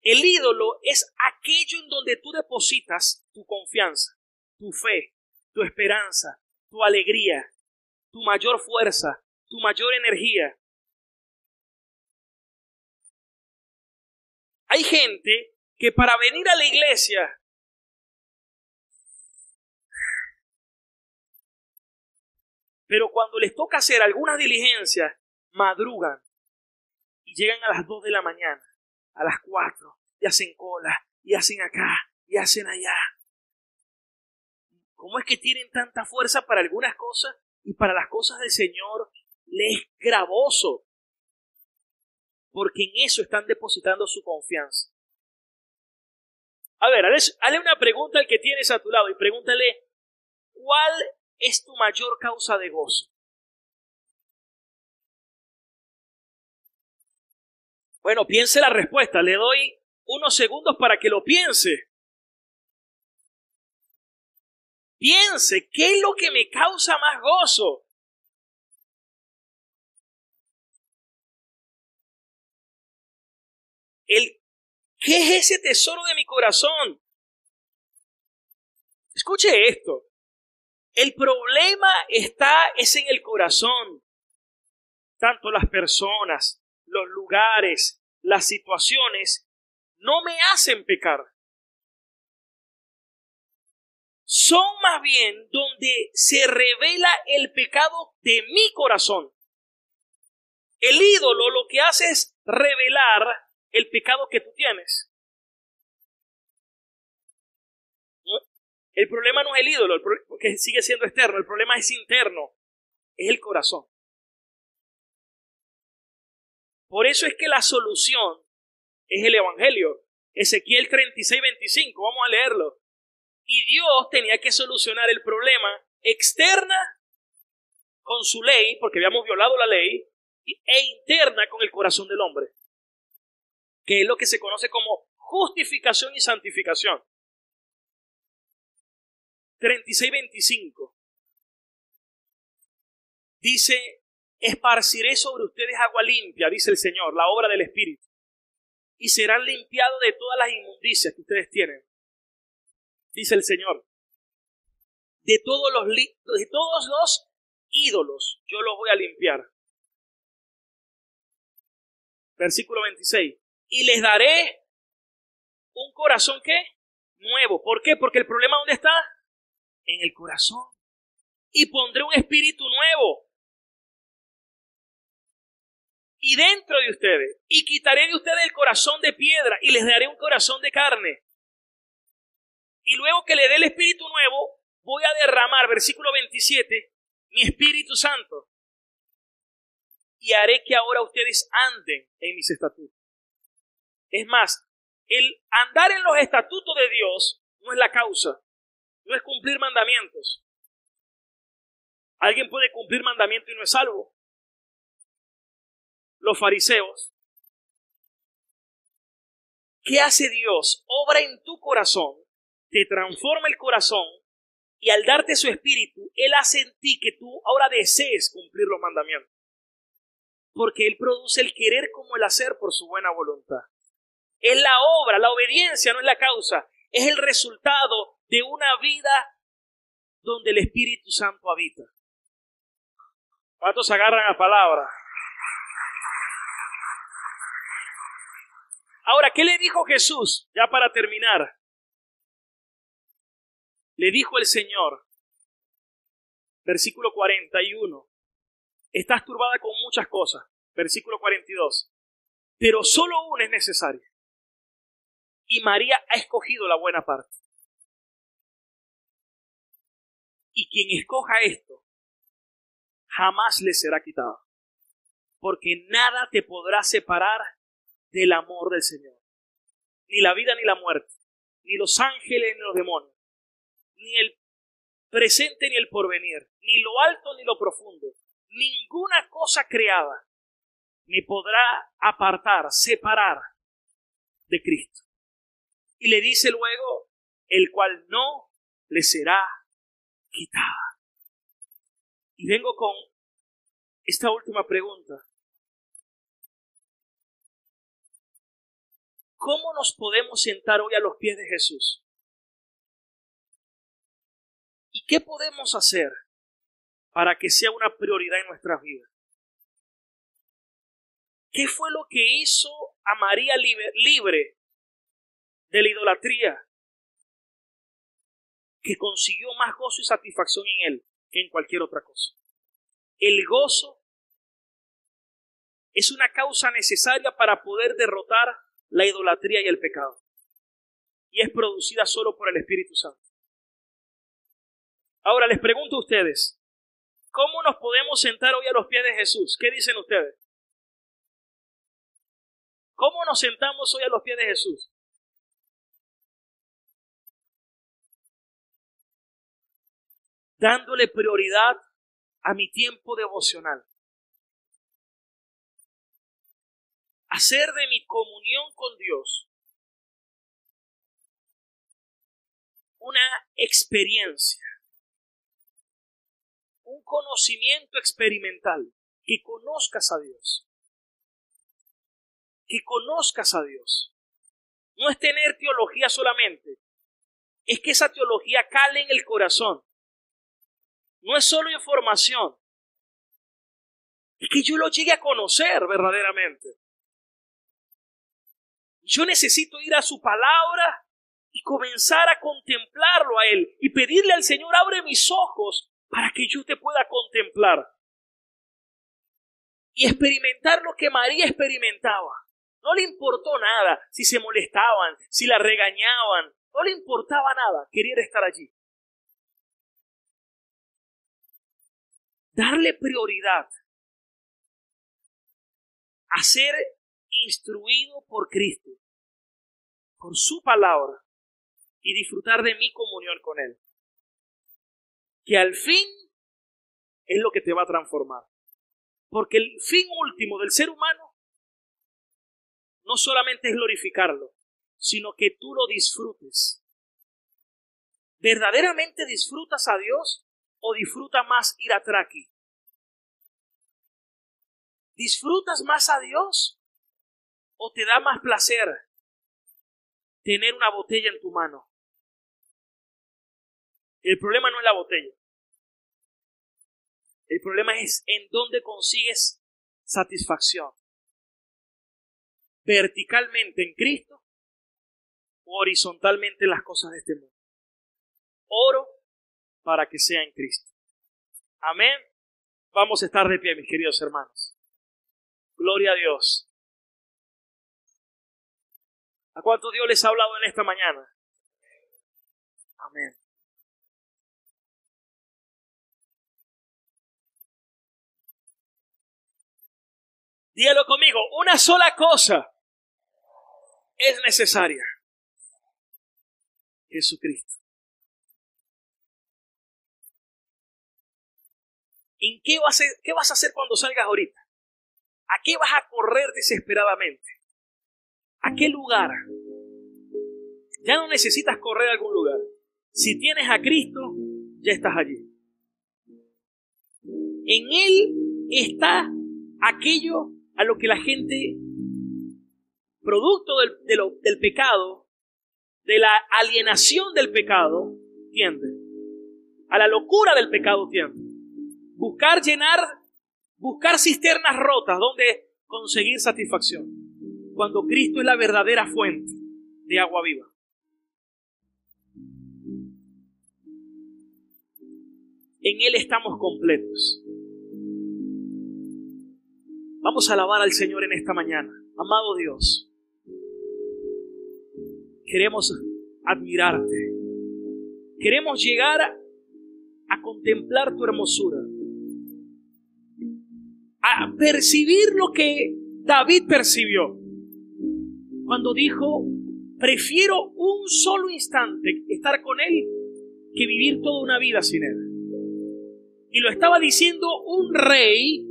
[SPEAKER 1] El ídolo es aquello en donde tú depositas tu confianza, tu fe, tu esperanza, tu alegría, tu mayor fuerza, tu mayor energía. Hay gente que para venir a la iglesia pero cuando les toca hacer algunas diligencias, madrugan y llegan a las 2 de la mañana, a las 4, y hacen cola, y hacen acá, y hacen allá. ¿Cómo es que tienen tanta fuerza para algunas cosas y para las cosas del Señor les es gravoso? Porque en eso están depositando su confianza. A ver, hazle una pregunta al que tienes a tu lado y pregúntale, ¿cuál es tu mayor causa de gozo? Bueno, piense la respuesta. Le doy unos segundos para que lo piense. Piense, ¿qué es lo que me causa más gozo? ¿Qué es ese tesoro de mi corazón? Escuche esto. El problema es en el corazón. Tanto las personas, los lugares, las situaciones, no me hacen pecar. Son más bien donde se revela el pecado de mi corazón. El ídolo lo que hace es revelar el pecado que tú tienes. El problema no es el ídolo, porque sigue siendo externo, el problema es interno, es el corazón. Por eso es que la solución es el Evangelio. Ezequiel 36:25, vamos a leerlo. Y Dios tenía que solucionar el problema externa con su ley, porque habíamos violado la ley, e interna con el corazón del hombre, que es lo que se conoce como justificación y santificación. 36:25 dice, esparciré sobre ustedes agua limpia, dice el Señor, la obra del Espíritu, y serán limpiados de todas las inmundicias que ustedes tienen, dice el Señor. De todos los ídolos yo los voy a limpiar. Versículo 26. Y les daré un corazón, ¿qué? Nuevo. ¿Por qué? Porque el problema ¿dónde está? En el corazón. Y pondré un espíritu nuevo. Y dentro de ustedes. Y quitaré de ustedes el corazón de piedra. Y les daré un corazón de carne. Y luego que le dé el espíritu nuevo, voy a derramar, versículo 27, mi Espíritu Santo. Y haré que ahora ustedes anden en mis estatutos. Es más, el andar en los estatutos de Dios no es la causa, no es cumplir mandamientos. ¿Alguien puede cumplir mandamientos y no es salvo? Los fariseos. ¿Qué hace Dios? Obra en tu corazón, te transforma el corazón y al darte su espíritu, Él hace en ti que tú ahora desees cumplir los mandamientos. Porque Él produce el querer como el hacer por su buena voluntad. Es la obra, la obediencia no es la causa, es el resultado de una vida donde el Espíritu Santo habita. ¿Cuántos agarran la palabra? Ahora, ¿qué le dijo Jesús? Ya para terminar. Le dijo el Señor, versículo 41, estás turbada con muchas cosas. Versículo 42, pero solo una es necesaria. Y María ha escogido la buena parte. Y quien escoja esto, jamás le será quitado. Porque nada te podrá separar del amor del Señor. Ni la vida ni la muerte, ni los ángeles ni los demonios, ni el presente ni el porvenir, ni lo alto ni lo profundo, ninguna cosa creada me podrá apartar, separar de Cristo. Y le dice luego, el cual no le será quitada. Y vengo con esta última pregunta. ¿Cómo nos podemos sentar hoy a los pies de Jesús? ¿Y qué podemos hacer para que sea una prioridad en nuestras vidas? ¿Qué fue lo que hizo a María libre de la idolatría? Que consiguió más gozo y satisfacción en Él que en cualquier otra cosa. El gozo es una causa necesaria para poder derrotar la idolatría y el pecado. Y es producida solo por el Espíritu Santo. Ahora les pregunto a ustedes, ¿cómo nos podemos sentar hoy a los pies de Jesús? ¿Qué dicen ustedes? ¿Cómo nos sentamos hoy a los pies de Jesús? Dándole prioridad a mi tiempo devocional. Hacer de mi comunión con Dios una experiencia, un conocimiento experimental, que conozcas a Dios. Que conozcas a Dios. No es tener teología solamente, es que esa teología cale en el corazón. No es solo información, es que yo lo llegue a conocer verdaderamente. Yo necesito ir a su palabra y comenzar a contemplarlo a Él y pedirle al Señor, abre mis ojos para que yo te pueda contemplar y experimentar lo que María experimentaba. No le importó nada si se molestaban, si la regañaban, no le importaba nada, quería estar allí. Darle prioridad a ser instruido por Cristo, por su palabra, y disfrutar de mi comunión con Él. Que al fin es lo que te va a transformar. Porque el fin último del ser humano no solamente es glorificarlo, sino que tú lo disfrutes. ¿Verdaderamente disfrutas a Dios o disfrutas más ir a Traqui? ¿Disfrutas más a Dios o te da más placer tener una botella en tu mano? El problema no es la botella. El problema es en dónde consigues satisfacción. ¿Verticalmente en Cristo o horizontalmente en las cosas de este mundo? Oro para que sea en Cristo. Amén. Vamos a estar de pie, mis queridos hermanos. Gloria a Dios. ¿A cuánto Dios les ha hablado en esta mañana? Amén. Dígalo conmigo, una sola cosa es necesaria. Jesucristo. ¿En qué vas a hacer cuando salgas ahorita? ¿A qué vas a correr desesperadamente? ¿A qué lugar? Ya no necesitas correr a algún lugar. Si tienes a Cristo, ya estás allí. En Él está aquello a lo que la gente, producto del pecado, de la alienación del pecado, tiende. A la locura del pecado tiende. Buscar llenar Buscar cisternas rotas donde conseguir satisfacción, cuando Cristo es la verdadera fuente de agua viva. En Él estamos completos. Vamos a alabar al Señor en esta mañana. Amado Dios, queremos admirarte. Queremos llegar a contemplar tu hermosura, a percibir lo que David percibió cuando dijo: prefiero un solo instante estar con Él que vivir toda una vida sin Él. Y lo estaba diciendo un rey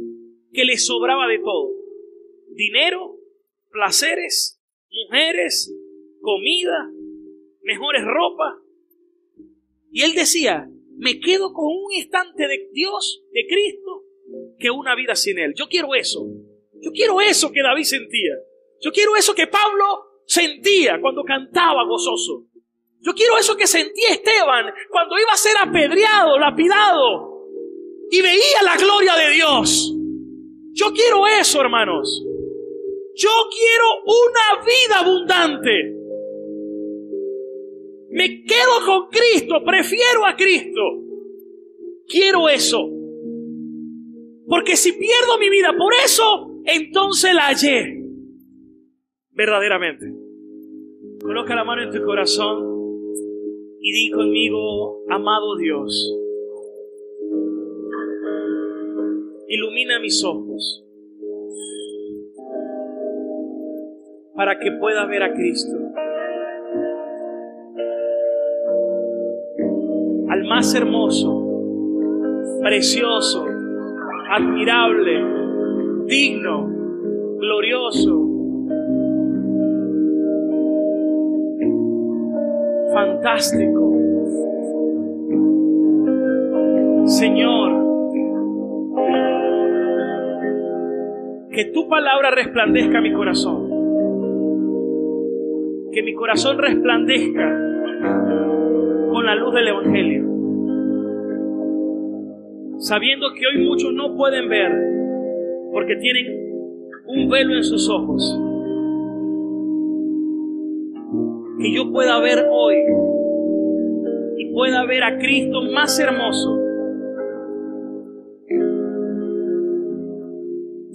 [SPEAKER 1] que le sobraba de todo: dinero, placeres, mujeres, comida, mejores ropas. Y él decía: me quedo con un instante de Dios, de Cristo, que una vida sin Él. Yo quiero eso. Yo quiero eso que David sentía. Yo quiero eso que Pablo sentía cuando cantaba gozoso. Yo quiero eso que sentía Esteban cuando iba a ser apedreado, lapidado, y veía la gloria de Dios. Yo quiero eso, hermanos. Yo quiero una vida abundante. Me quedo con Cristo, prefiero a Cristo. Quiero eso. Porque si pierdo mi vida por eso, entonces la hallé verdaderamente. Coloca la mano en tu corazón y di conmigo: amado Dios, ilumina mis ojos para que pueda ver a Cristo, al más hermoso, precioso, admirable, digno, glorioso, fantástico. Señor, que tu palabra resplandezca mi corazón, que mi corazón resplandezca con la luz del Evangelio, sabiendo que hoy muchos no pueden ver porque tienen un velo en sus ojos. Que yo pueda ver hoy y pueda ver a Cristo más hermoso,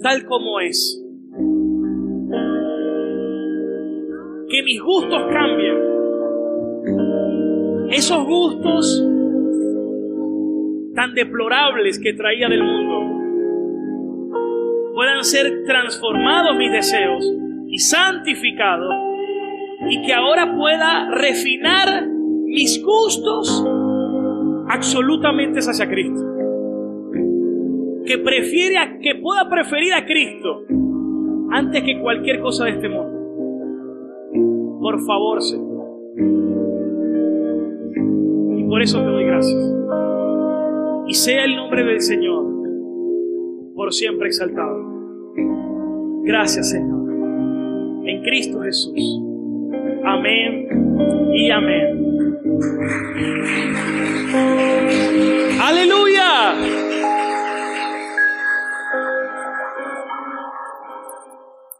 [SPEAKER 1] tal como es. Que mis gustos cambien. Esos gustos tan deplorables que traía del mundo puedan ser transformados mis deseos y santificados, y que ahora pueda refinar mis gustos absolutamente hacia Cristo. Que pueda preferir a Cristo antes que cualquier cosa de este mundo. Por favor, Señor. Y por eso te doy gracias. Y sea el nombre del Señor por siempre exaltado. Gracias, Señor. En Cristo Jesús. Amén y amén. ¡Aleluya!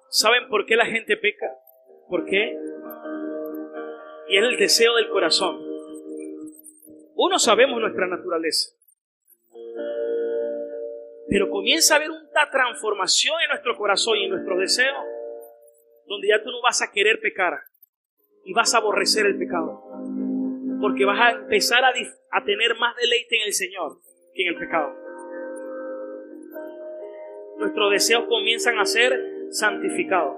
[SPEAKER 1] ¿Saben por qué la gente peca? ¿Por qué? Y es el deseo del corazón. Uno, sabemos nuestra naturaleza, pero comienza a haber una transformación en nuestro corazón y en nuestros deseos, donde ya tú no vas a querer pecar y vas a aborrecer el pecado, porque vas a empezar a tener más deleite en el Señor que en el pecado. Nuestros deseos comienzan a ser santificados.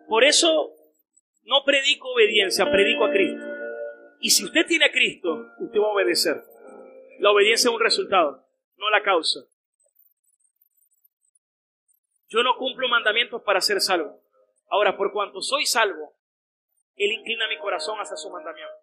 [SPEAKER 1] Por eso no predico obediencia, predico a Cristo. Y si usted tiene a Cristo, usted va a obedecer. La obediencia es un resultado, no la causa. Yo no cumplo mandamientos para ser salvo. Ahora, por cuanto soy salvo, Él inclina mi corazón hacia su mandamiento.